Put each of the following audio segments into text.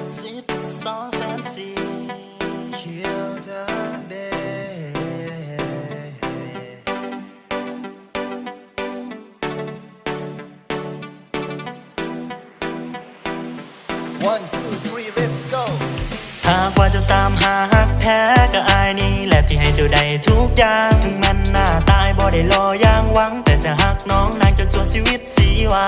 12,400,000เขียวจากเดOne, two, three, let's go หากว่าจะตามหาฮักแท้ก็อายนี่แหละที่ให้เจ้าได้ทุกอย่างถึงมันหน้าตายบ่ได้รออย่างหวังแต่จะฮักน้องนางจนส่วนชีวิตสีว่า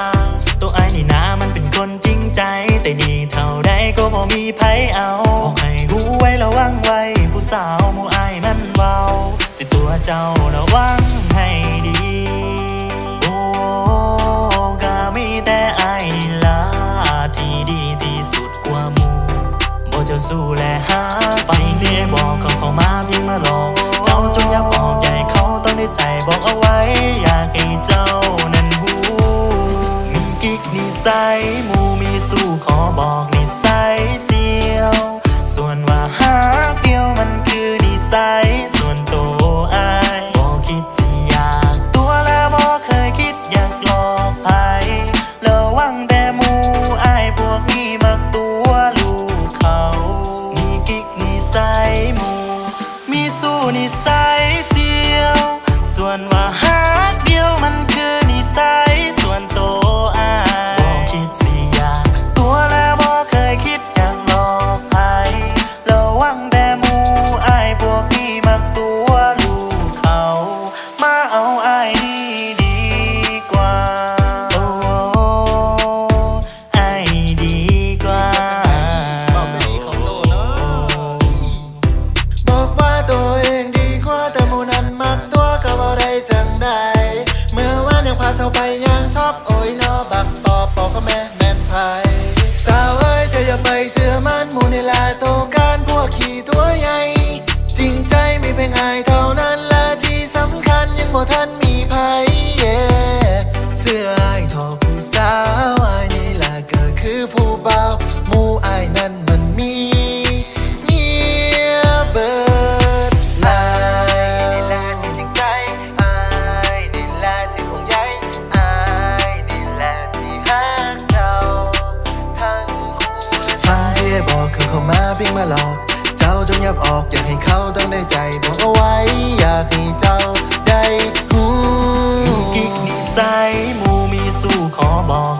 ตัวอายนี่นามันเป็นคนจริงใจแต่ดีเท่าใดก็บ่มีไผเอาบอกให้หูไว้ระวังไว้ผู้สาวหมู่อายมันเว้าสิตัวเจ้าระวังให้ดีโอ้ก็มีแต่อายนี่ล่ะที่ดีที่สุดกว่าหมู่บ่เจ้าสู้และหาฟังเพียงบอกเขามาเพียงมาหลอกเจ้าจงอย่าบอกใหญ่เขาต้องได้ใจบอกเอาไว้อยากให้เจ้านั้นหูมีกิ๊กนิสัยหมู่มีสู้ขอบอกนิสัยเสียวส่วนว่าหากเดียวมันคือนิสัยส่วนตัวอายบ่คิดจะอยากตัวและบ่เคยคิดอยากหลอกใครระวังแต่หมู่อายพวกนี้มักตัวลูกเขามีกิ๊กนิสัยหมู่มีสู้นิสัยเสียวส่วนว่าหากเดียวมันคือนิสัยส่วนตัวอายบ่คิดสิอยากตัวและบ่เคยคิดอยากหลอกใครระวังแต่หมู่อายพวกนี้มักตัวลูกเขามาเอาอายนี่ดีกว่าโอ้อายดีกว่าบอกว่าตัวเองดีกว่าแต่หมู่นั้นมักตัวก็บ่ได้จังใดเมื่อวานยังพาเศร้าไปยังชอบโอ้ยนอบักปอปอเขาแม่แม่นไผสาวเอ้ยจะอย่าไปเชื่อมันหมู่นี่ล่ะโตการพวกขี้ตัวใหญ่จริงใจมีเพียงอายเท่านั้นและที่สำคัญยังบ่ทันมีไผเสื้ออายทอผู้สาวอายนี่ล่ะก็คือผู้บ่าวหมู่อายนั้นมันมีเมียเบิดหลายนี่แหละที่จริงใจอายนี่แหละที่ห่วงใยอายนี่แหละที่รักเจ้าทั้งหัวใจฟังเพียบอกเข้ามาเพียงมาหลอกเจ้าจงยับออกอยากให้เขาต้องได้ใจบอกเอาไว้อยากให้เจ้าได้หูมีกิ๊กนิสัยหมู่มีสู้ขอบอก